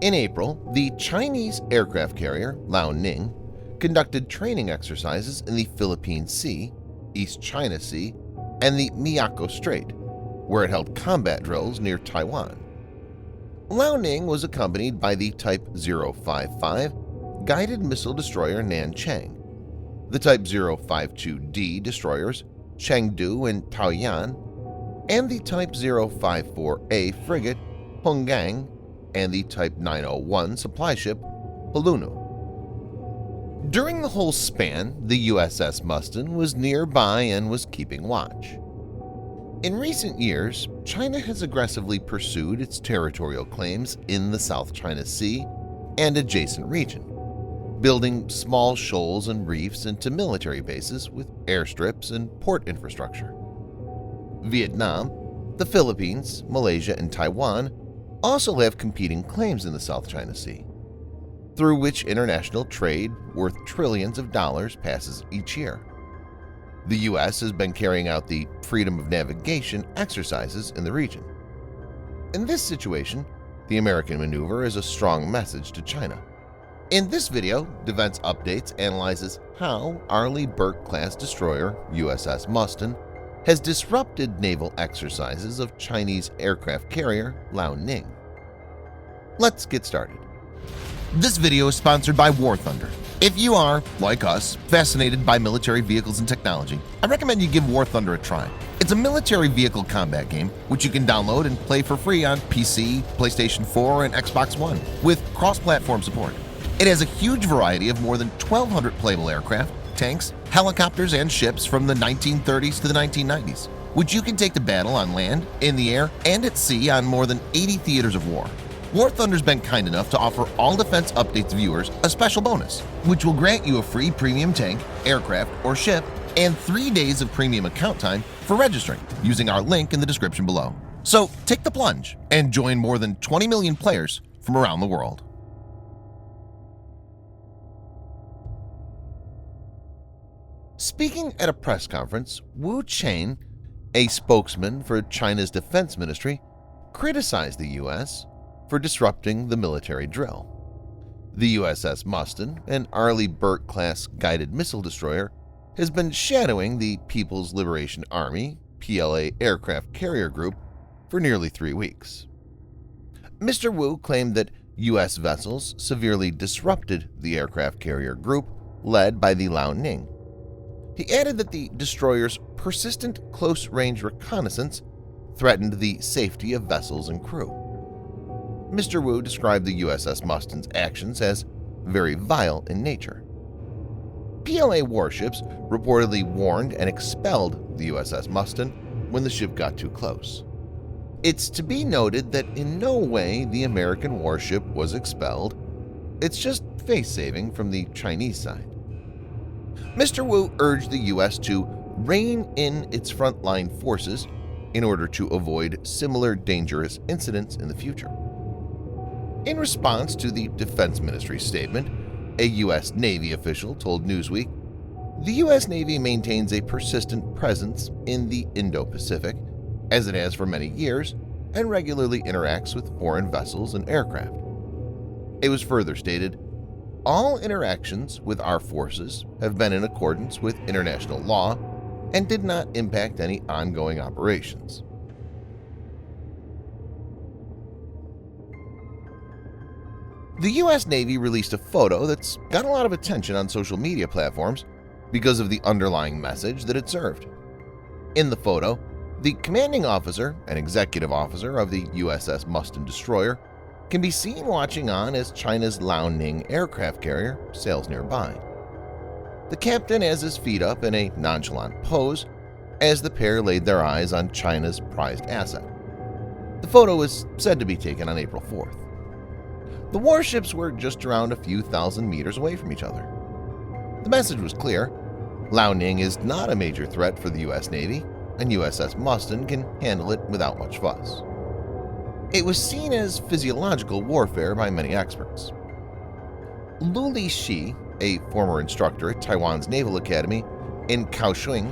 In April, the Chinese aircraft carrier Liaoning conducted training exercises in the Philippine Sea, East China Sea, and the Miyako Strait, where it held combat drills near Taiwan. Liaoning was accompanied by the Type 055 guided missile destroyer Nanchang, the Type 052D destroyers Chengdu and Taiyuan, and the Type 054A frigate Huanggang and the Type 901 supply ship Hulunhu. During the whole span, the USS Mustin was nearby and was keeping watch. In recent years, China has aggressively pursued its territorial claims in the South China Sea and adjacent region, building small shoals and reefs into military bases with airstrips and port infrastructure. Vietnam, the Philippines, Malaysia, and Taiwan also have competing claims in the South China Sea, through which international trade worth trillions of dollars passes each year. The U.S. has been carrying out the freedom of navigation exercises in the region. In this situation, the American maneuver is a strong message to China. In this video, Defense Updates analyzes how Arleigh Burke-class destroyer USS Mustin has disrupted naval exercises of Chinese aircraft carrier Liaoning. Let's get started. This video is sponsored by War Thunder. If you are, like us, fascinated by military vehicles and technology, I recommend you give War Thunder a try. It's a military vehicle combat game which you can download and play for free on PC, PlayStation 4, and Xbox One with cross-platform support. It has a huge variety of more than 1,200 playable aircraft, tanks, helicopters, and ships from the 1930s to the 1990s, which you can take to battle on land, in the air, and at sea on more than 80 theaters of war. War Thunder's been kind enough to offer all Defense Updates viewers a special bonus, which will grant you a free premium tank, aircraft, or ship, and 3 days of premium account time for registering using our link in the description below. So take the plunge and join more than 20 million players from around the world. Speaking at a press conference, Wu Chen, a spokesman for China's defense ministry, criticized the U.S. for disrupting the military drill. The USS Mustin, an Arleigh Burke-class guided missile destroyer, has been shadowing the People's Liberation Army (PLA) aircraft carrier group for nearly 3 weeks. Mr. Wu claimed that U.S. vessels severely disrupted the aircraft carrier group led by the Liaoning. He added that the destroyer's persistent close-range reconnaissance threatened the safety of vessels and crew. Mr. Wu described the USS Mustin's actions as very vile in nature. PLA warships reportedly warned and expelled the USS Mustin when the ship got too close. It's to be noted that in no way the American warship was expelled. It's just face-saving from the Chinese side. Mr. Wu urged the U.S. to rein in its frontline forces in order to avoid similar dangerous incidents in the future. In response to the Defense Ministry's statement, a U.S. Navy official told Newsweek, "The U.S. Navy maintains a persistent presence in the Indo-Pacific, as it has for many years, and regularly interacts with foreign vessels and aircraft." It was further stated, "All interactions with our forces have been in accordance with international law and did not impact any ongoing operations." The U.S. Navy released a photo that's got a lot of attention on social media platforms because of the underlying message that it served. In the photo, the commanding officer and executive officer of the USS Mustin destroyer can be seen watching on as China's Liaoning aircraft carrier sails nearby. The captain has his feet up in a nonchalant pose as the pair laid their eyes on China's prized asset. The photo was said to be taken on April 4th. The warships were just around a few thousand meters away from each other. The message was clear. Liaoning is not a major threat for the U.S. Navy, and USS Mustin can handle it without much fuss. It was seen as physiological warfare by many experts. Lu Li-shi, a former instructor at Taiwan's Naval Academy in Kaohsiung,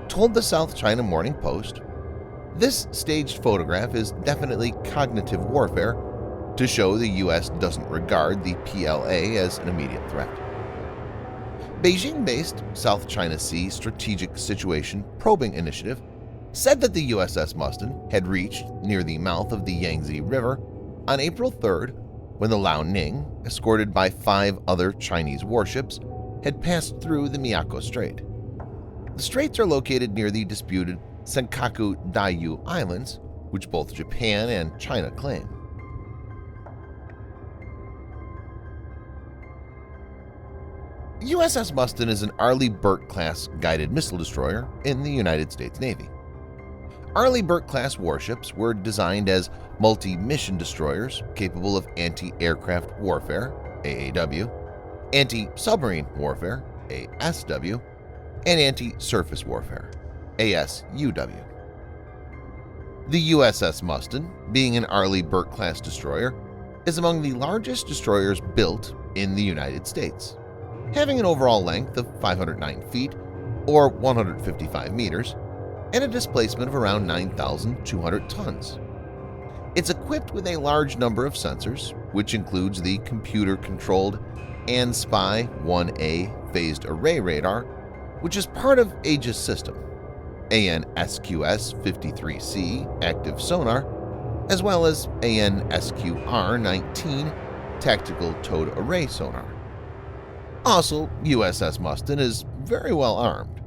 told the South China Morning Post, "This staged photograph is definitely cognitive warfare to show the U.S. doesn't regard the PLA as an immediate threat. Beijing-based South China Sea Strategic Situation Probing Initiative said that the USS Mustin had reached near the mouth of the Yangtze River on April 3rd when the Liaoning, escorted by 5 other Chinese warships, had passed through the Miyako Strait. The straits are located near the disputed Senkaku Diaoyu Islands, which both Japan and China claim. USS Mustin is an Arleigh Burke-class guided missile destroyer in the United States Navy. Arleigh Burke-class warships were designed as multi-mission destroyers capable of anti-aircraft warfare (AAW), anti-submarine warfare (ASW), and anti-surface warfare (ASUW). The USS Mustin, being an Arleigh Burke-class destroyer, is among the largest destroyers built in the United States, having an overall length of 509 feet or 155 meters and a displacement of around 9,200 tons. It's equipped with a large number of sensors, which includes the computer-controlled ANSPY-1A phased array radar, which is part of Aegis system, ANSQS-53C active sonar, as well as ANSQR-19 tactical towed array sonar. Also, USS Mustin is very well armed.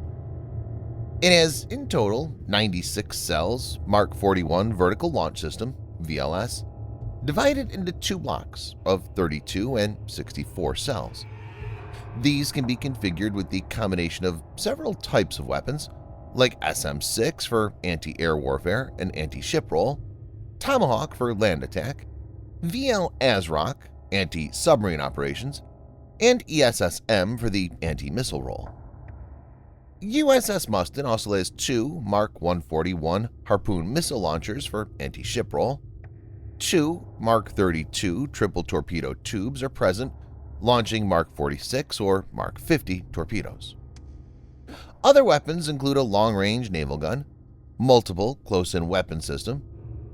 It has, in total, 96 cells Mark 41 Vertical Launch System (VLS), divided into 2 blocks of 32 and 64 cells. These can be configured with the combination of several types of weapons, like SM-6 for anti-air warfare and anti-ship roll, Tomahawk for land attack, VL ASROC anti-submarine operations, and ESSM for the anti-missile role. USS Mustin also has 2 Mark 141 Harpoon missile launchers for anti-ship role. 2 Mark 32 triple torpedo tubes are present, launching Mark 46 or Mark 50 torpedoes. Other weapons include a long-range naval gun, multiple close-in weapon system,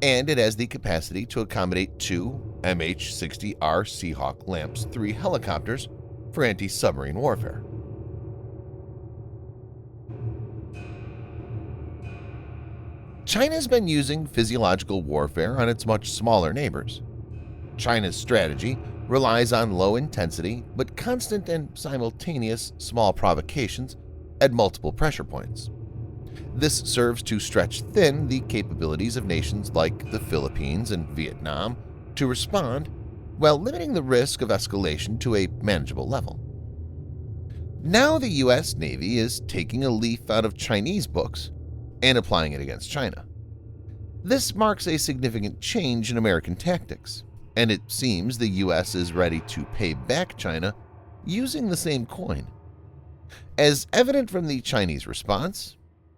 and it has the capacity to accommodate 2 MH-60R Seahawk LAMPS 3 helicopters for anti-submarine warfare. China's been using physiological warfare on its much smaller neighbors. China's strategy relies on low-intensity but constant and simultaneous small provocations at multiple pressure points. This serves to stretch thin the capabilities of nations like the Philippines and Vietnam to respond, while limiting the risk of escalation to a manageable level. Now the U.S. Navy is taking a leaf out of Chinese books and applying it against China. This marks a significant change in American tactics, and it seems the U.S. is ready to pay back China using the same coin. As evident from the Chinese response,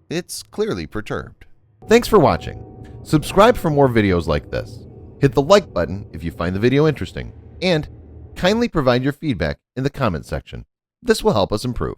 it's clearly perturbed. Thanks for watching. Subscribe for more videos like this. Hit the like button if you find the video interesting, and kindly provide your feedback in the comment section. This will help us improve.